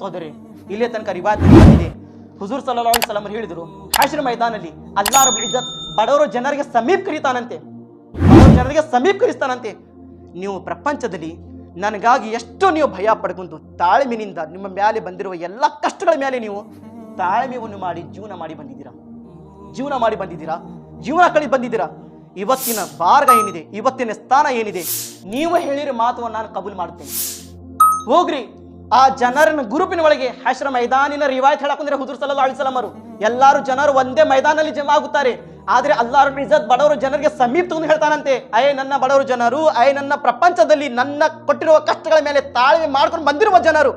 ಸಹೋದರಿ, ಇಲ್ಲೇ ತನಕ ರಿವಾಯತ್ ಬಂದಿದೆ. ಹುಜೂರ್ ಸಲ್ಲಲ್ಲಾಹು ಅಲೈಹಿ ವಸಲ್ಲಂ ಹೇಳಿದರು, ಹಶ್ರ್ ಮೈದಾನಲ್ಲಿ ಅಲ್ಲಾಹ್ ರಬ್ಬುಲ್ ಇಜ್ಜತ್ ಬಡವರು ಜನರಿಗೆ ಸಮೀಪಕರಿತಾನಂತೆ, ಜನರಿಗೆ ಸಮೀಪಕರಿಸ್ತಾನಂತೆ. ನೀವು ಪ್ರಪಂಚದಲ್ಲಿ ನನಗಾಗಿ ಎಷ್ಟು ನೀವು ಭಯ ಪಡ್ಕೊಂಡು ತಾಳ್ಮೆನಿಂದ ನಿಮ್ಮ ಮೇಲೆ ಬಂದಿರುವ ಎಲ್ಲ ಕಷ್ಟಗಳ ಮೇಲೆ ನೀವು ತಾಳ್ಮೆಯನ್ನು ಮಾಡಿ ಜೀವನ ಮಾಡಿ ಬಂದಿದ್ದೀರಾ, ಜೀವನ ಕಳಿ ಬಂದಿದ್ದೀರಾ. ಇವತ್ತಿನ ಭಾರ್ಗ ಏನಿದೆ, ಇವತ್ತಿನ ಸ್ಥಾನ ಏನಿದೆ, ನೀವು ಹೇಳಿರೋ ಮಾತನ್ನು ನಾನು ಕಬೂಲ್ ಮಾಡುತ್ತೇನೆ. ಹೋಗ್ರಿ ಆ ಜನರನ್ನ ಗುರುಪಿನ ಒಳಗೆ ಹಶ್ರ ಮೈದಾನಿನ ರಿವಾಯತ್ ಹೇಳಕೊಂಡ್ರೆ ಹುಜೂರ್ ಸಲ್ಲಲ್ಲಾಹು ಅಲೈಹಿ ವಸಲ್ಲಂ ಅವರು ಎಲ್ಲರೂ ಜನರು ಒಂದೇ ಮೈದಾನಲ್ಲಿ ಜಮಾ ಆಗುತ್ತಾರೆ. ಆದ್ರೆ ಅಲ್ಲಾಹ್ ರಬ್ಬುಲ್ ಇಜ್ಜತ್ ಬಡವರು ಜನರಿಗೆ ಸಮೀಪ ತಗೊಂಡು ಹೇಳ್ತಾನಂತೆ, ಅಯ್ಯ ನನ್ನ ಬಡವರು ಜನರು, ಅಯ್ಯ ನನ್ನ ಪ್ರಪಂಚದಲ್ಲಿ ನನ್ನ ಕೊಟ್ಟಿರುವ ಕಷ್ಟಗಳ ಮೇಲೆ ತಾಳ್ಮೆ ಮಾಡ್ಕೊಂಡು ಬಂದಿರುವ ಜನರು,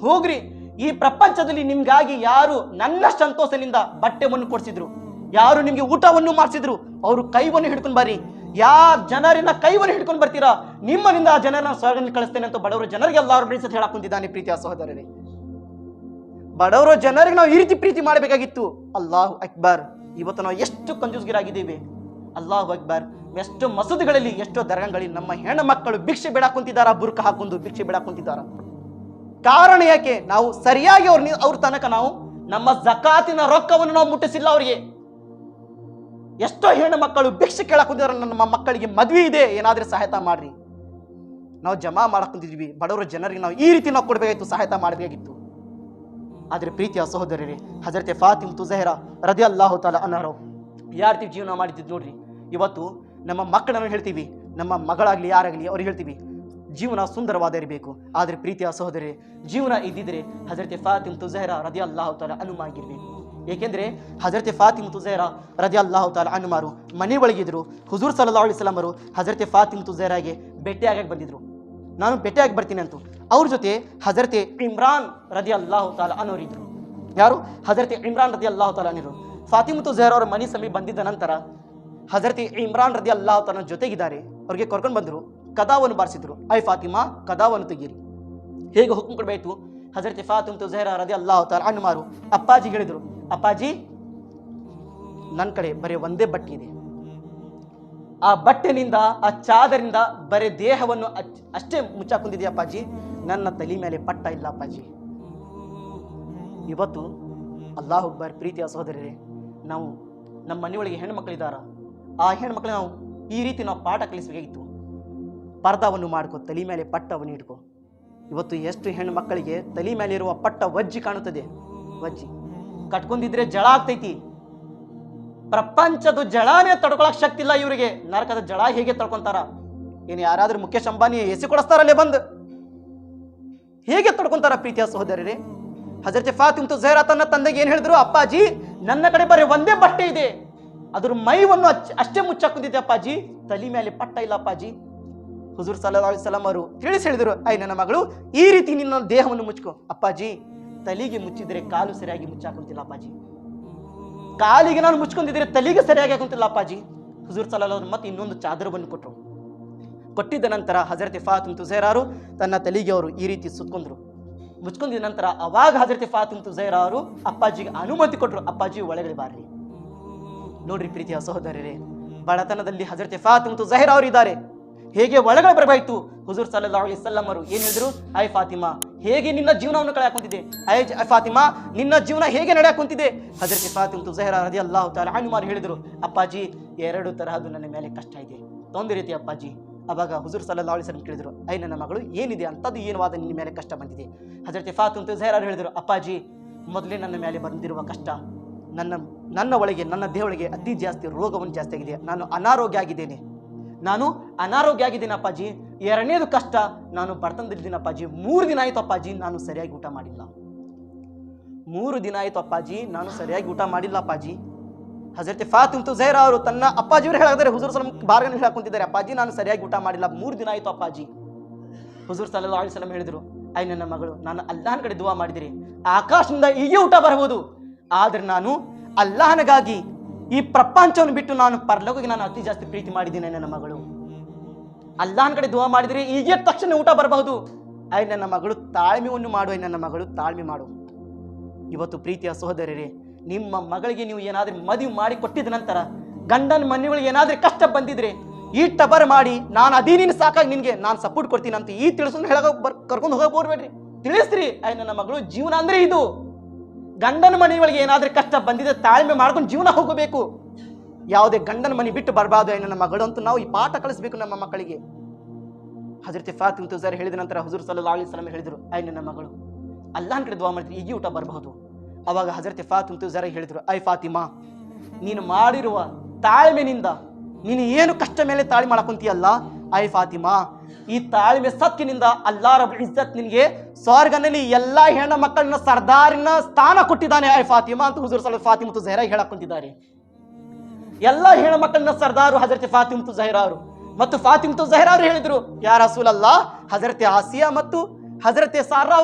ಹೋಗ್ರಿ ಈ ಪ್ರಪಂಚದಲ್ಲಿ ನಿಮ್ಗಾಗಿ ಯಾರು ನನ್ನ ಸಂತೋಷದಿಂದ ಬಟ್ಟೆವನ್ನು ಕೊಡಿಸಿದ್ರು, ಯಾರು ನಿಮ್ಗೆ ಊಟವನ್ನು ಮಾಡಿಸಿದ್ರು, ಅವರು ಕೈವನ್ನು ಹಿಡ್ಕೊಂಡು ಬರ್ರಿ. ಯಾರ ಜನರಿನ ಕೈವನ್ನು ಹಿಡ್ಕೊಂಡು ಬರ್ತೀರಾ, ನಿಮ್ಮನಿಂದ ಆ ಜನರನ್ನ ಸ್ವರ್ಗಕ್ಕೆ ಕಳಿಸ್ತೇನೆ ಅಂತ ಬಡವರು ಜನರಿಗೆ ಅಲ್ಲಾಹ್ ರಬ್ಬುಲ್ ಇಜ್ಜತ್ ಹೇಳಕ್ ಕುಂತಿದ್ದಾನೆ. ಪ್ರೀತಿಯ ಸಹೋದರರೇ, ಬಡವರು ಜನರಿಗೆ ನಾವು ಈ ರೀತಿ ಪ್ರೀತಿ ಮಾಡಬೇಕಾಗಿತ್ತು. ಅಲ್ಲಾಹು ಅಕ್ಬರ್. ಇವತ್ತು ನಾವು ಎಷ್ಟು ಕಂಜೂಸ್ಗಿರಾಗಿದ್ದೇವೆ. ಅಲ್ಲಾಹು ಅಕ್ಬರ್. ಎಷ್ಟು ಮಸೂದಿಗಳಲ್ಲಿ, ಎಷ್ಟೋ ದರ್ಗಾಗಳಲ್ಲಿ ನಮ್ಮ ಹೆಣ್ಣು ಮಕ್ಕಳು ಭಿಕ್ಷೆ ಬೇಡ ಕುಂತಿದ್ದಾರ, ಬುರ್ಕ ಹಾಕೊಂಡು ಭಿಕ್ಷೆ ಬೇಡ ಕುಂತಿದ್ದಾರ. ಕಾರಣ ಯಾಕೆ? ನಾವು ಸರಿಯಾಗಿ ಅವ್ರ ತನಕ ನಾವು ನಮ್ಮ ಜಕಾತಿನ ರೊಕ್ಕವನ್ನು ನಾವು ಮುಟ್ಟಿಸಿಲ್ಲ ಅವರಿಗೆ. ಎಷ್ಟೋ ಹೆಣ್ಣು ಮಕ್ಕಳು ಭಿಕ್ಷೆ ಕೇಳಕ್ ಕುಂತಿದ್ದಾರೆ, ನಮ್ಮ ಮಕ್ಕಳಿಗೆ ಮದ್ವೆ ಇದೆ, ಏನಾದ್ರೂ ಸಹಾಯತ ಮಾಡ್ರಿ. ನಾವು ಜಮಾ ಮಾಡಕ್ ಕುಂತಿದ್ವಿ, ಬಡವರ ಜನರಿಗೆ ನಾವು ಈ ರೀತಿ ನಾವು ಕೊಡಬೇಕಾಗಿತ್ತು, ಸಹಾಯತ ಮಾಡಬೇಕಾಗಿತ್ತು. ಆದ್ರೆ ಪ್ರೀತಿಯ ಸಹೋದರರೇ, ಹಜರತೆ ಫಾತಿಮಾ ಝಹರಾ ರದಿಯಲ್ಲಾಹು ತಆಲಾ ಅನ್ಹಾ ಯಾವ ರೀತಿ ಜೀವನ ಮಾಡಿದ್ದು ನೋಡ್ರಿ. ಇವತ್ತು ನಮ್ಮ ಮಕ್ಕಳನ್ನು ಹೇಳ್ತೀವಿ, ನಮ್ಮ ಮಗಳಾಗ್ಲಿ ಯಾರಾಗ್ಲಿ ಅವ್ರಿಗೆ ಹೇಳ್ತೀವಿ ಜೀವನ ಸುಂದರವಾದ ಇರಬೇಕು. ಆದ್ರೆ ಪ್ರೀತಿಯ ಸಹೋದರರೇ, ಜೀವನ ಇದ್ದಿದ್ರೆ ಹಜರತೆ ಫಾತಿಮಾ ಝಹರಾ ರದಿಯಲ್ಲಾಹು ತಆಲಾ ಅನ್ಹಾ ಆಗಿರ್ಬೇಕು. ಏಕೆಂದ್ರೆ ಹಜರತೆ ಫಾತಿಮಾ ಝಹರಾ ರದಿಯಲ್ಲಾಹು ತಆಲಾ ಅನ್ಹಾರು ಮನೆ ಒಳಗಿದ್ರು. ಹುಜೂರ್ ಸಲ್ಲಲ್ಲಾಹು ಅಲೈಹಿ ವಸಲ್ಲಂ ಅವರು ಹಜರತೆ ಫಾತಿಮಾ ಝಹರಾಗೆ ಭೇಟಿಯಾಗಿ ಬಂದಿದ್ರು. ನಾನು ಭೇಟಿಯಾಗಿ ಬರ್ತೀನಿ ಅಂತ. ಅವ್ರ ಜೊತೆ ಹಜರತೆ ಇಮ್ರಾನ್ ರದಿಯಲ್ಲಾಹು ತಆಲಾ ಅನ್ಹರು ಇದ್ರು. ಯಾರು? ಹಜರತೆ ಇಮ್ರಾನ್ ರದಿಯಲ್ಲಾಹು ತಆಲಾ ಅನ್ಹರು ಫಾತಿಮಾ ಝಹರಾ ಅವರ ಮನೆ ಸಮೀಪ ಬಂದಿದ್ದ ನಂತರ ಹಜರತೆ ಇಮ್ರಾನ್ ರದಿಯಲ್ಲಾಹು ತಆಲಾ ಜೊತೆಗಿದ್ದಾರೆ, ಅವ್ರಿಗೆ ಕರ್ಕೊಂಡು ಬಂದರು. ಕದಾವನ್ನು ಬಾರಿಸಿದ್ರು. ಐ ಫಾತಿಮಾ, ಕದಾವನ್ನು ತೆಗೀರಿ. ಹೇಗೆ ಹುಕುಂ ಕೊಡಬೇಕು? ಹಜರತೆ ಫಾತಿಮಾ ಝಹರಾ ರದಿಯಲ್ಲಾಹು ತಆಲಾ ಅನ್ಹಾರು ಅಪ್ಪಾಜಿ ಹೇಳಿದ್ರು, ಅಪ್ಪಾಜಿ ನನ್ನ ಕಡೆ ಬರೀ ಒಂದೇ ಬಟ್ಟೆ ಇದೆ, ಆ ಬಟ್ಟೆನಿಂದ ಆ ಚಾದರಿಂದ ಬರೀ ದೇಹವನ್ನು ಅಷ್ಟೇ ಮುಚ್ಚಾಕೊಂಡಿದೆ ಅಪ್ಪಾಜಿ, ನನ್ನ ತಲೆ ಮೇಲೆ ಪಟ್ಟ ಇಲ್ಲ ಅಪ್ಪಾಜಿ. ಇವತ್ತು ಅಲ್ಲಾಹು ಅಕ್ಬರ್. ಪ್ರೀತಿಯ ಸಹೋದರರೇ, ನಾವು ನಮ್ಮ ಮನೆಯೊಳಗೆ ಹೆಣ್ಮಕ್ಳಿದ್ದಾರ, ಆ ಹೆಣ್ಮಕ್ಳು ನಾವು ಈ ರೀತಿ ನಾವು ಪಾಠ ಕಲಿಸಬೇಕಾಗಿತ್ತು. ಪರ್ದಾವನ್ನು ಮಾಡ್ಕೊ, ತಲೆ ಮೇಲೆ ಪಟ್ಟವನ್ನು ಇಟ್ಕೊ. ಇವತ್ತು ಎಷ್ಟು ಹೆಣ್ಣು ಮಕ್ಕಳಿಗೆ ತಲೆ ಮೇಲೆ ಇರುವ ಪಟ್ಟ ವಜ್ಜಿ ಕಾಣುತ್ತದೆ. ವಜ್ಜಿ ಕಟ್ಕೊಂಡಿದ್ರೆ ಜಳ ಆಗ್ತೈತಿ. ಪ್ರಪಂಚದ ಜಳಾನೇ ತಡ್ಕೊಳಕ್ ಶಕ್ತಿ ಇಲ್ಲ ಇವರಿಗೆ. ನರಕದ ಜಳ ಹೇಗೆ ತಡ್ಕೊಂತಾರ? ಏನು ಯಾರಾದ್ರೂ ಮುಖೇಶ್ ಅಂಬಾನಿ ಎಸಿ ಕೊಡಿಸ್ತಾರಲ್ಲೇ ಬಂದು? ಹೇಗೆ ತಡ್ಕೊಂತಾರ? ಪ್ರೀತಿಯ ಸಹೋದರರೇ, ಹಜರತೆ ಫಾತಿಮಾ ಝಹರಾ ತನ್ನ ತಂದೆಗೆ ಏನ್ ಹೇಳಿದ್ರು? ಅಪ್ಪಾಜಿ ನನ್ನ ಕಡೆ ಬರೀ ಒಂದೇ ಬಟ್ಟೆ ಇದೆ, ಅದ್ರ ಮೈವನ್ನು ಅಷ್ಟೇ ಮುಚ್ಚಾಕೊಂಡಿದೆ ಅಪ್ಪಾಜಿ, ತಲೆ ಮೇಲೆ ಪಟ್ಟ ಇಲ್ಲ ಅಪ್ಪಾಜಿ. ಹುಜೂರ್ ಸಲ್ಲಲ್ಲಾಹು ಅಲೈಹಿ ವಸಲ್ಲಂ ಅವರು ತಿಳಿಸಿ ಹೇಳಿದ್ರು, ಐ ನನ್ನ ಮಗಳು ಈ ರೀತಿ ನಿನ್ನ ದೇಹವನ್ನು ಮುಚ್ಕೋ. ಅಪ್ಪಾಜಿ ತಲೆಗೆ ಮುಚ್ಚಿದ್ರೆ ಕಾಲು ಸರಿಯಾಗಿ ಮುಚ್ಚಾಕೊಂತಿಲ್ಲ ಅಪ್ಪಾಜಿ, ಕಾಲಿಗೆ ನಾನು ಮುಚ್ಕೊಂಡಿದ್ರೆ ತಲೆಗೆ ಸರಿಯಾಗಿ ಹಾಕೊಂತಿಲ್ಲ ಅಪ್ಪಾಜಿ. ಹುಜೂರ್ ಸಲ್ಲಲ್ಲಾಹು ಮತ್ತೆ ಇನ್ನೊಂದು ಚಾದರವನ್ನು ಕೊಟ್ಟರು. ಕೊಟ್ಟಿದ್ದ ನಂತರ ಹಜರತೆ ಫಾತಿಮಾ ಝಹರಾ ತನ್ನ ತಲೆಗೆ ಅವರು ಈ ರೀತಿ ಸುತ್ಕೊಂಡ್ರು. ಮುಚ್ಕೊಂಡಿದ ನಂತರ ಅವಾಗ ಹಜರತೆ ಫಾತಿಮಾ ಝಹರಾ ಅವರು ಅಪ್ಪಾಜಿಗೆ ಅನುಮತಿ ಕೊಟ್ಟರು, ಅಪ್ಪಾಜಿ ಒಳಗಡೆ ಬಾರ್ರಿ. ನೋಡ್ರಿ ಪ್ರೀತಿಯ ಸಹೋದರರೇ, ಬಡತನದಲ್ಲಿ ಹಜರತೆ ಫಾತಿಮಾ ಝಹರಾ ಅವರು ಇದ್ದಾರೆ, ಹೇಗೆ ಒಳಗಡೆ ಬರಬೇಕು? ಹುಜೂರ್ ಸಲ್ಲಲ್ಲಾಹು ಅಲೈಹಿ ವಸಲ್ಲಂ ಅವರು ಏನ್ ಹೇಳಿದ್ರು? ಐ ಫಾತಿಮಾ, ಹೇಗೆ ನಿನ್ನ ಜೀವನವನ್ನು ಕಳೆಯಾಕೊಂತಿದೆ? ಐ ಫಾತಿಮಾ, ನಿನ್ನ ಜೀವನ ಹೇಗೆ ನಡೆಯಾಕೊಂತಿದೆ? ಹಜರತೆ ಫಾತಿಮಾ ಝಹರಾ ರದಿಯಲ್ಲಾಹು ತಆಲಾ ಅನ್ಹಾ ಹೇಳಿದ್ರು, ಅಪ್ಪಾಜಿ ಎರಡು ತರಹದ್ದು ನನ್ನ ಮೇಲೆ ಕಷ್ಟ ಇದೆ, ತೊಂದರೆ ರೀತಿ ಅಪ್ಪಾಜಿ. ಅವಾಗ ಹುಜೂರ್ ಸಲ್ಲಲ್ಲಾಹು ಅಲೈಹಿ ವಸಲ್ಲಂ ಕೇಳಿದ್ರು, ಐ ನನ್ನ ಮಗಳು ಏನಿದೆ ಅಂತದ್ದು ಏನವಾದ ನಿನ್ನ ಮೇಲೆ ಕಷ್ಟ ಬಂದಿದೆ? ಹಜರತೆ ಫಾತಿಮಾ ಝಹರಾ ಹೇಳಿದ್ರು, ಅಪ್ಪಾಜಿ ಮೊದಲೇ ನನ್ನ ಮೇಲೆ ಬಂದಿರುವ ಕಷ್ಟ, ನನ್ನ ಒಳಗೆ, ನನ್ನ ದೇಹೊಳಗೆ ಅತಿ ಜಾಸ್ತಿ ರೋಗವನ್ನು ಜಾಸ್ತಿ ಆಗಿದೆ, ನಾನು ಅನಾರೋಗ್ಯ ಆಗಿದ್ದೇನೆ ಅಪ್ಪಾಜಿ. ಎರಡನೇದು ಕಷ್ಟ, ನಾನು ಬಡತನದಲ್ಲಿದ್ದೀನಿ ಅಪ್ಪಾಜಿ. 3 ದಿನ ಆಯ್ತು ಅಪ್ಪಾಜಿ ನಾನು ಸರಿಯಾಗಿ ಊಟ ಮಾಡಿಲ್ಲ. 3 ದಿನ ಆಯ್ತು ಅಪ್ಪಾಜಿ ನಾನು ಸರಿಯಾಗಿ ಊಟ ಮಾಡಿಲ್ಲ ಅಪ್ಪಾಜಿ. ಹಜರತೆ ಫಾತಿಮಾ ಝಹರಾ ಅವರು ತನ್ನ ಅಪ್ಪಾಜಿಯವರು ಹೇಳಿದರೆ, ಹುಜೂರ್ ಸಲ್ಲಲ್ಲಾಹು ಅಲೈಹಿ ವಸಲ್ಲಂ ಬಾರ್ಗನ್ನು ಹೇಳಕೊಂಡಿದ್ದಾರೆ, ಅಪ್ಪಾಜಿ ನಾನು ಸರಿಯಾಗಿ ಊಟ ಮಾಡಿಲ್ಲ, 3 ದಿನ ಆಯ್ತು ಅಪ್ಪಾಜಿ. ಹುಜೂರ್ ಸಲ್ಲಲ್ಲಾಹು ಅಲೈಹಿ ವಸಲ್ಲಂ ಹೇಳಿದ್ರು, ಐ ನನ್ನ ಮಗಳು, ನಾನು ಅಲ್ಲಾಹನ ಕಡೆ ದುವಾ ಮಾಡಿದಿರಿ, ಆಕಾಶದಿಂದ ಹೀಗೆ ಊಟ ಬರಬಹುದು, ಆದ್ರೆ ನಾನು ಅಲ್ಲಾಹನಿಗಾಗಿ ಈ ಪ್ರಪಂಚವನ್ನು ಬಿಟ್ಟು ನಾನು ಪರಲೋಕಕ್ಕೆ ನಾನು ಅತಿ ಜಾಸ್ತಿ ಪ್ರೀತಿ ಮಾಡಿದ್ದೀನಿ ನನ್ನ ಮಗಳು. ಅಲ್ಲಾಹನ ಕಡೆ ದುವಾ ಮಾಡಿದ್ರೆ ಈಗ ತಕ್ಷಣ ಊಟ ಬರಬಹುದು. ಐ ನನ್ನ ಮಗಳು ತಾಳ್ಮೆಯನ್ನು ಮಾಡು, ಐ ನನ್ನ ಮಗಳು ತಾಳ್ಮೆ ಮಾಡು. ಇವತ್ತು ಪ್ರೀತಿಯ ಸಹೋದರರೇ, ನಿಮ್ಮ ಮಗಳಿಗೆ ನೀವು ಏನಾದ್ರೂ ಮದುವೆ ಮಾಡಿ ಕೊಟ್ಟಿದ ನಂತರ ಗಂಡನ ಮನೆಗಳಿಗೆ ಏನಾದ್ರೂ ಕಷ್ಟ ಬಂದಿದ್ರೆ ಈ ಟಬರ್ ಮಾಡಿ ನಾನು ಅದೀನಿನ ಸಾಕಾಗಿ ನಿನ್ಗೆ ನಾನು ಸಪೋರ್ಟ್ ಕೊಡ್ತೀನಿ ಅಂತ ಈ ತಿಳಿಸೋದು ಕರ್ಕೊಂಡು ಹೋಗಕ್ ಹೋಗ್ಬೇಡ್ರಿ. ತಿಳಿಸ್ರಿ. ನನ್ನ ಮಗಳು, ಜೀವನ ಅಂದ್ರೆ ಇದು. ಗಂಡನ ಮನೆಯೊಳಗೆ ಏನಾದ್ರೂ ಕಷ್ಟ ಬಂದಿದೆ ತಾಳ್ಮೆ ಮಾಡ್ಕೊಂಡು ಜೀವನ ಹೋಗಬೇಕು. ಯಾವುದೇ ಗಂಡನ ಮನೆ ಬಿಟ್ಟು ಬರಬಾರ್ದು ನನ್ನ ಮಗಳು ಅಂತೂ ನಾವು ಈ ಪಾಠ ಕಳಿಸ್ಬೇಕು ನಮ್ಮ ಮಕ್ಕಳಿಗೆ. ಹಜರತ್ ಫಾತಿಮಾ ತುಜಾರ್ ಹೇಳಿದ ನಂತರ ಹುಜೂರ್ ಸಲ್ಲಲ್ಲಾಹು ಅಲೈಹಿ ವಸಲ್ಲಂ ಹೇಳಿದ್ರು, ನನ್ನ ಮಗಳು ಅಲ್ಲಾಹನ ಕಡೆ ದುವಾ ಮಾಡಿದ್ರೆ ಈಗ ಊಟ ಬರಬಹುದು. ಅವಾಗ ಹಜರತ್ ಫಾತಿಮಾ ತುಜಾರ್ ಹೇಳಿದ್ರು, ಫಾತಿಮಾ, ನೀನು ಮಾಡಿರುವ ತಾಳ್ಮೆನಿಂದ ನೀನು ಏನು ಕಷ್ಟ ಮೇಲೆ ತಾಳ್ಮೆ ಮಾಡಕೊಂತೀಯಲ್ಲ, ಫಾತಿಮಾ, ಈ ತಾಳ್ಮೆ ಸತ್ಕಿನಿಂದ ಅಲ್ಲಾಹ್ ರಬ್ಬುಲ್ ಇಜ್ಜತ್ ನಿನಗೆ ಸ್ವರ್ಗನಲ್ಲಿ ಎಲ್ಲಾ ಹೆಣ್ಣು ಮಕ್ಕಳನ್ನ ಸರ್ದಾರಿನ ಸ್ಥಾನ ಕೊಟ್ಟಿದ್ದಾನೆ ಫಾತಿಮಾ ಅಂತ ಹುಜೂರ್ ಸಲ್ಲಲ್ಲಾಹು ಫಾತಿಮಾ ತುಜಾರ ಹೇಳಕೊಂತಿದ್ದಾರೆ. ಎಲ್ಲಾ ಹೆಣ್ಣು ಮಕ್ಕಳನ್ನ ಸರ್ದಾರು ಹಜರತ್ ಫಾತಿಮಾ ತುಜಾಹಿರಾ ಅವರು. ಮತ್ತು ಫಾತಿಮಾ ತುಜಾಹಿರಾ ಅವರು ಹೇಳಿದ್ರು, ಯಾ ರಸೂಲಲ್ಲಾಹ್, ಹಜರತ್ ಆಸಿಯಾ ಮತ್ತು ಹಜರತ್ ಸಾರಾ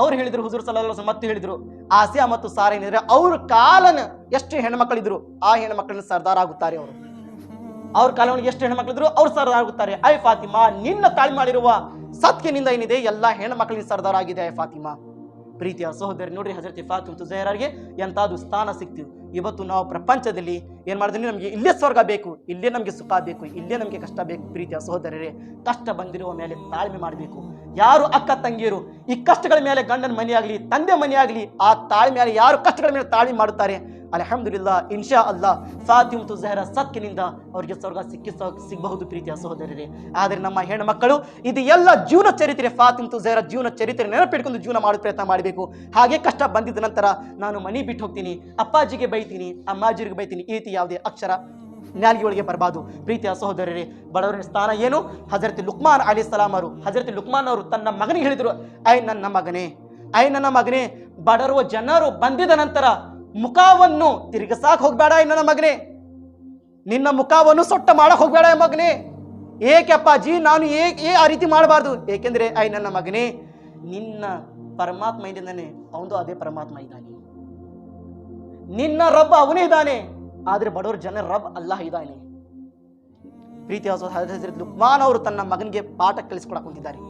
ಅವ್ರು ಹೇಳಿದ್ರು ಹುಜೂರ್ ಸಲ್ಲಲ್ಲಾಹು ಅಲೈಹಿ ವಸಲ್ಲಂ ಮತ್ತು ಹೇಳಿದ್ರು, ಆಸಿಯಾ ಮತ್ತು ಸಾರಾ ಏನಿದ್ರೆ ಅವ್ರ ಕಾಲನ ಎಷ್ಟು ಹೆಣ್ಮಕ್ಳಿದ್ರು ಆ ಹೆಣ್ಮಕ್ಳನ್ನ ಸರ್ದಾರ್ ಆಗುತ್ತಾರೆ. ಅವ್ರ ಕಾಲವನಿಗೆ ಎಷ್ಟು ಹೆಣ್ಮಕ್ಳಿದ್ರು ಅವ್ರು ಸರ್ದಾರ್ ಆಗುತ್ತಾರೆ. ಫಾತಿಮಾ, ನಿನ್ನ ತಾಳ್ಮೆ ಮಾಡಿರುವ ಸತ್ಯನಿಂದ ಏನಿದೆ ಎಲ್ಲಾ ಹೆಣ್ಮಕ್ಳಿಗೆ ಸರ್ದಾರ್ ಆಗಿದೆ ಫಾತಿಮಾ. ಪ್ರೀತಿಯ ಸಹೋದರಿ, ನೋಡ್ರಿ ಹಜರತ್ ಫಾತಿಮಾ ತುಜಾಹಿರಾಗೆ ಎಂತಾದು ಸ್ಥಾನ ಸಿಕ್ತು. ಇವತ್ತು ನಾವು ಪ್ರಪಂಚದಲ್ಲಿ ಏನ್ ಮಾಡಿದ್ರಿ, ನಮಗೆ ಇಲ್ಲೇ ಸ್ವರ್ಗ ಬೇಕು, ಇಲ್ಲೇ ನಮಗೆ ಸುಖ ಬೇಕು, ಇಲ್ಲೇ ನಮಗೆ ಕಷ್ಟ ಬೇಕು. ಪ್ರೀತಿಯ ಸಹೋದರರೇ, ಕಷ್ಟ ಬಂದಿರುವ ಮೇಲೆ ತಾಳ್ಮೆ ಮಾಡಬೇಕು. ಯಾರು ಅಕ್ಕ ತಂಗಿಯರು ಈ ಕಷ್ಟಗಳ ಮೇಲೆ, ಗಂಡನ ಮನೆಯಾಗಲಿ ತಂದೆ ಮನೆಯಾಗಲಿ, ಆ ತಾಳ್ಮೆ ಯಾರು ಕಷ್ಟಗಳ ಮೇಲೆ ತಾಳ್ಮೆ ಮಾಡುತ್ತಾರೆ, ಅಲ್ಹಮ್ದುಲಿಲ್ಲಾ, ಇನ್ಶಾ ಅಲ್ಲಾ, ಫಾತಿಮಾ ತುಜಾಹಿರಾ ಸತ್ಕಿನಿಂದ ಅವರಿಗೆ ಸ್ವರ್ಗ ಸಿಗಬಹುದು. ಪ್ರೀತಿಯ ಸಹೋದರರೇ, ಆದರೆ ನಮ್ಮ ಹೆಣ್ಣು ಮಕ್ಕಳು ಇದು ಎಲ್ಲ ಜೀವನ ಚರಿತ್ರೆ, ಫಾತಿಮಾ ತುಜಾಹಿರಾ ಜೀವನ ಚರಿತ್ರೆ ನೆನಪಿಟ್ಕೊಂಡು ಜೀವನ ಮಾಡೋ ಪ್ರಯತ್ನ ಮಾಡಬೇಕು. ಹಾಗೆ ಕಷ್ಟ ಬಂದಿದ್ದ ನಂತರ ನಾನು ಮನೆ ಬಿಟ್ಟು ಹೋಗ್ತೀನಿ, ಅಪ್ಪಾಜಿಗೆ ಬೈತೀನಿ, ಅಮ್ಮಾಜಿಗೆ ಬೈತೀನಿ, ಈ ರೀತಿ ಯಾವುದೇ ಅಕ್ಷರ ನಾಲ್ಗೆ ಒಳಗೆ ಬರಬಾರ್ದು. ಪ್ರೀತಿಯ ಸಹೋದರರೇ, ಬಡವರ ಸ್ಥಾನ ಏನು? ಹಜರತ್ ಲುಕ್ಮಾನ್ ಅಲೈಹಿಸ್ಸಲಾಂ ಅವರು, ಹಜರತ್ ಲುಕ್ಮಾನ್ ಅವರು ತನ್ನ ಮಗನಿಗೆ ಹೇಳಿದ್ರು, ನನ್ನ ಮಗನೇ, ಬಡರುವ ಜನರು ಬಂದಿದ ನಂತರ ಮುಖವನ್ನು ತಿರುಗಿಸಾಕ್ ಹೋಗ್ಬೇಡ ನನ್ನ ಮಗನೇ, ನಿನ್ನ ಮುಖವನ್ನು ಸೊಟ್ಟ ಮಾಡಕ್ ಹೋಗ್ಬೇಡ ಮಗನೇ. ಏಕೆ ಅಪ್ಪಾಜಿ, ನಾನು ಆ ರೀತಿ ಮಾಡಬಾರ್ದು? ಏಕೆಂದ್ರೆ ನನ್ನ ಮಗನೇ, ನಿನ್ನ ಪರಮಾತ್ಮ ಇದ್ದಾನೆ, ಅವನು ಅದೇ ಪರಮಾತ್ಮ ಇದ್ದಾನೆ, ನಿನ್ನ ರಬ್ಬ ಅವನೇ ಇದ್ದಾನೆ, ಆದ್ರೆ ಬಡವರ ಜನರ ರಬ್ ಅಲ್ಲಾಹ್ ಇದ್ದಾನೆ. ಪ್ರೀತಿಯ ಹಜರತ್ ಲುಕ್ಮಾನ್ ಅವರು ತನ್ನ ಮಗನಿಗೆ ಪಾಠ ಕಲಿಸ್ಕೊಡಕ್ ಹೊಂದಿದ್ದಾರೆ.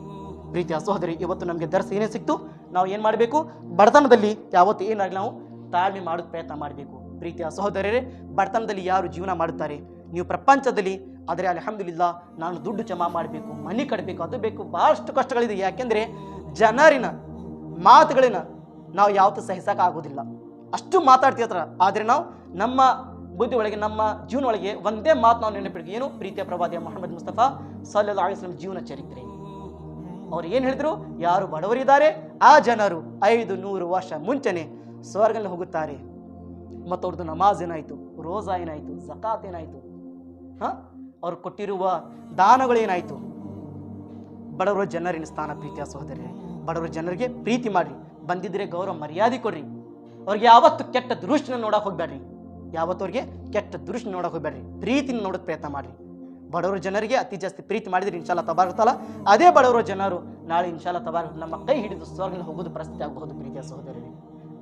ಪ್ರೀತಿಯ ಸಹೋದರಿ, ಇವತ್ತು ನಮಗೆ ದರ್ಶ ಏನೇ ಸಿಕ್ತು, ನಾವು ಏನ್ ಮಾಡಬೇಕು? ಬಡತನದಲ್ಲಿ ಯಾವತ್ತು ಏನಾಗಲಿ ನಾವು ತಾಳ್ಮೆ ಮಾಡೋದು ಪ್ರಯತ್ನ ಮಾಡಬೇಕು. ಪ್ರೀತಿಯ ಸಹೋದರರೇ, ಬಡತನದಲ್ಲಿ ಯಾರು ಜೀವನ ಮಾಡುತ್ತಾರೆ, ನೀವು ಪ್ರಪಂಚದಲ್ಲಿ ಆದರೆ ಅಲ್ಹಮ್ದುಲಿಲ್ಲಾ ನಾನು ದುಡ್ಡು ಜಮಾ ಮಾಡಬೇಕು, ಮನೆ ಕಟ್ಟಬೇಕು, ಅದು ಬೇಕು, ಬಹಳಷ್ಟು ಕಷ್ಟಗಳಿದೆ. ಯಾಕೆಂದ್ರೆ ಜನರಿನ ಮಾತುಗಳಿನ ನಾವು ಯಾವತ್ತೂ ಸಹಿಸಕ್ಕೆ ಆಗೋದಿಲ್ಲ, ಅಷ್ಟು ಮಾತಾಡ್ತಿರ್ತಾರೆ. ಆದರೆ ನಾವು ನಮ್ಮ ಬುದ್ಧಿ ಒಳಗೆ, ನಮ್ಮ ಜೀವನ ಒಳಗೆ ಒಂದೇ ಮಾತು ನಾವು ನೆನಪಿಡ್ತೀವಿ, ಏನು? ಪ್ರೀತಿಯ ಪ್ರವಾದಿ ಮುಹಮ್ಮದ್ ಮುಸ್ತಫಾ ಸಲ್ಲಲ್ಲಾಹು ಅಲೈಹಿ ವಸಲ್ಲಂ ಜೀವನ ಚರಿತ್ರೆ. ಅವ್ರು ಏನು ಹೇಳಿದ್ರು? ಯಾರು ಬಡವರಿದ್ದಾರೆ ಆ ಜನರು 500 ವರ್ಷ ಮುಂಚೆನೆ ಸ್ವರ್ಗದಲ್ಲಿ ಹೋಗುತ್ತಾರೆ. ಮತ್ತು ಅವ್ರದ್ದು ನಮಾಜ್ ಏನಾಯ್ತು, ರೋಜಾ ಏನಾಯ್ತು, ಜಕಾತ್ ಏನಾಯ್ತು, ಅವ್ರು ಕೊಟ್ಟಿರುವ ದಾನಗಳೇನಾಯ್ತು? ಬಡವರ ಜನರಿನ ಸ್ಥಾನ. ಪ್ರೀತಿಯ ಸಹೋದರರೇ, ಬಡವರ ಜನರಿಗೆ ಪ್ರೀತಿ ಮಾಡ್ರಿ, ಬಂದಿದ್ರೆ ಗೌರವ ಮರ್ಯಾದೆ ಕೊಡ್ರಿ, ಅವ್ರಿಗೆ ಯಾವತ್ತು ಕೆಟ್ಟ ದೃಷ್ಟಿನ ನೋಡಕ್ ಹೋಗ್ಬೇಡ್ರಿ, ಯಾವತ್ತು ಅವ್ರಿಗೆ ಕೆಟ್ಟ ದೃಷ್ಟಿ ನೋಡಕ್ ಹೋಗ್ಬೇಡ್ರಿ, ಪ್ರೀತಿನ ನೋಡೋಕೆ ಪ್ರಯತ್ನ ಮಾಡ್ರಿ. ಬಡವರ ಜನರಿಗೆ ಅತಿ ಜಾಸ್ತಿ ಪ್ರೀತಿ ಮಾಡಿದ್ರೆ ಇನ್ಶಾಲ್ಲ ತಬಾರಕಲ್ಲ, ಅದೇ ಬಡವರ ಜನರು ನಾಳೆ ಇನ್ಶಾಲ್ಲ ತಬಾರಕ ನಮ್ಮ ಕೈ ಹಿಡಿದು ಸ್ವರ್ಗದಲ್ಲಿ ಹೋಗೋದು ಪರಿಸ್ಥಿತಿ ಆಗಬಹುದು. ಪ್ರೀತಿಯ ಸಹೋದರರೇ,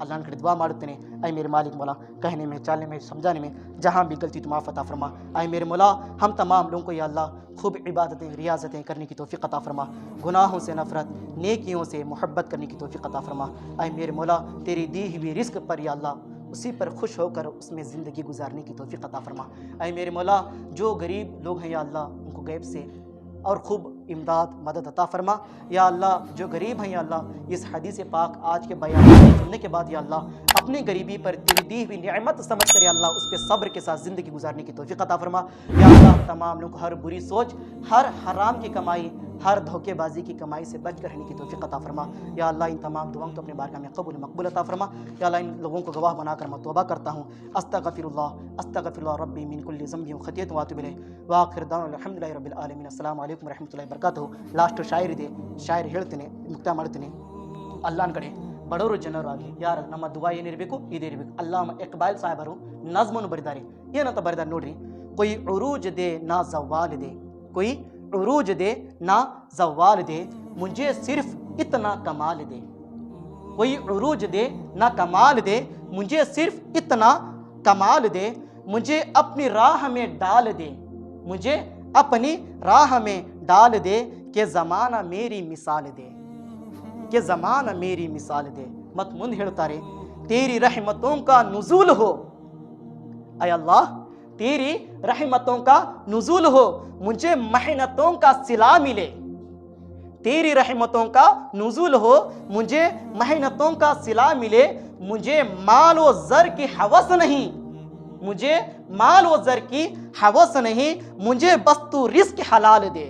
अल्लाह के दुआ मारते हैं, ऐ मेरे मालिक मौला, कहने में, चलने में, समझाने में जहाँ भी गलती तो माफ़ अता फरमा। ऐ मेरे मौला, हम तमाम लोगों को या अल्लाह खूब इबादतें रियाजतें करने की तौफ़ीक़ अता फरमा, गुनाहों से नफ़रत, नेकियों से मोहब्बत करने की तौफ़ीक़ अता फरमा। ऐ मेरे मौला, तेरी दी हुई रिस्क पर या अल्लाह उसी पर खुश होकर उसमें ज़िंदगी गुजारने की तौफ़ीक़ अता फरमा। ऐ मेरे मौला, जो गरीब लोग हैं या अल्लाह उनको गैब से और खूब इमदाद मदद अता फरमा। या अल्लाह, जो गरीब हैं या अल्लाह, इस हदीस पाक आज के बयान सुनने के बाद या अल्लाह अपनी गरीबी पर तेरी दी हुई नेमत समझ कर या अल्लाह उस पर सब्र के साथ ज़िंदगी गुजारने की तौफ़ीक़ अता फरमा। या अल्लाह, तमाम लोग हर बुरी सोच, हर हराम की कमाई, हर धोखेबाजी की कमाई से बच कर रहने की तौफ़ीक़ अता फरमा। या अल्लाह, इन तमाम दुआओं को अपने बारगाह में कबूल मकबूल अता फरमा। या अल्लाह, इन लोगों को गवाह बनाकर मैं तौबा करता हूँ। अस्तग़फिरुल्लाह रब्बी मिन कुल्लि ज़ंबिन व ख़तीअतिन व अतूबु इलैह व आखिर दावना अल्हम्दुलिल्लाहि रब्बिल आलमीन। अस्सलामु अलैकुम व रहमतुल्लाहि व बरकातुहू। ಲಾಸ್ಟ್ ಶಾಯರ್ ಇದೆ, ಶಾಯರ್ ಹೇಳ್ತೇನೆ, ಮುಕ್ತ ಮಾಡ್ತೇನೆ. ಅಲ್ಲಾಹನ ಕಡೆ ಬಡವರು ಜನರು ಆಗಲಿ ಯಾರು ನಮ್ಮ ದುವಾ ಏನಿರಬೇಕು ಇದೇ ಇರಬೇಕು. ಅಲ್ಲಾಮ ಇಕ್ಬಾಲ್ ಸಾಹೇಬರು ನಜ್ಮನ್ನು ಬರೆದಿದ್ದಾರೆ. ಏನಂತ ಬರೆದಾರೆ ನೋಡ್ರಿ, ಕೊಯ್ ಉರೂಜ್ ದೇ ನಾ ज़वाल दे, कोई उरूज दे ना ज़वाल दे, मुझे सिर्फ इतना कमाल दे। कोई उरूज दे ना कमाल दे, मुझे सिर्फ इतना कमाल दे, मुझे अपनी राह में डाल दे, मुझे अपनी राह में डाल दे, के ज़माना मेरी मिसाल दे, के ज़माना मेरी मिसाल दे। मत मुंद ಹೇಳ್ತಾರೆ, तेरी रहमतों का नुज़ूल हो, ऐ अल्लाह तेरी रहमतों का नुज़ूल हो, मुझे मेहनतों का सिला मिले, तेरी रहमतों का नुज़ूल हो, मुझे मेहनतों का सिला मिले, मुझे माल व ज़र की हवस नहीं, मुझे माल व ज़र की हवस नहीं, मुझे बस तू रिस्क हलाल दे,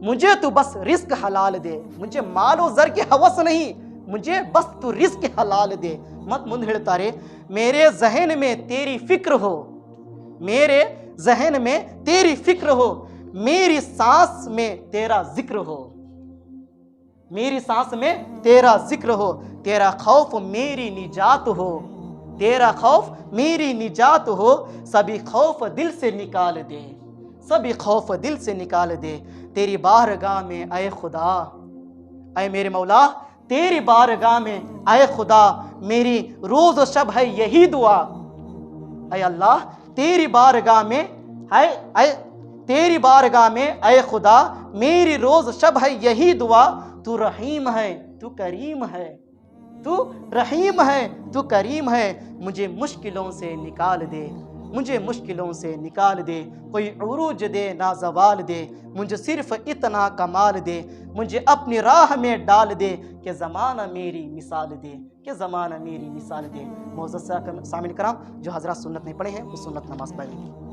मुझे तू बस रिस्क हलाल दे, मुझे माल व ज़र की हवस नहीं, मुझे बस तू रिस्क हलाल दे। मत ಮುಂದೆ ಹೇಳ್ತಾರೆ, मेरे जहन में तेरी फिक्र हो, मेरे जहन में तेरी फिक्र हो, मेरी सांस में तेरा जिक्र हो, मेरी सांस में तेरा जिक्र हो, तेरा खौफ मेरी निजात हो, तेरा खौफ मेरी निजात हो, सभी खौफ दिल से निकाल दे, सभी खौफ दिल से निकाल दे। तेरी बारगाह में आए खुदा, आए मेरे मौला, तेरी बारगाह में आए खुदा, मेरी रोज शब है यही दुआ। आए अल्लाह, तेरी बारगाह में आए तेरी बारगाह में आए खुदा, मेरी रोज शब है यही दुआ। तू रहीम है, तू करीम है, तू रहीम है, तू करीम है, मुझे मुश्किलों से निकाल दे, मुझे मुश्किलों से निकाल दे। कोई उरूज दे ना जवाल दे, मुझे सिर्फ इतना कमाल दे, मुझे अपनी राह में डाल दे, कि ज़माना मेरी मिसाल दे, कि ज़माना मेरी मिसाल दे। मोअज़्ज़ज़ सामिन कराम, जो हज़रात सुन्नत नहीं पढ़े हैं वो सुन्नत नमाज पढ़ें।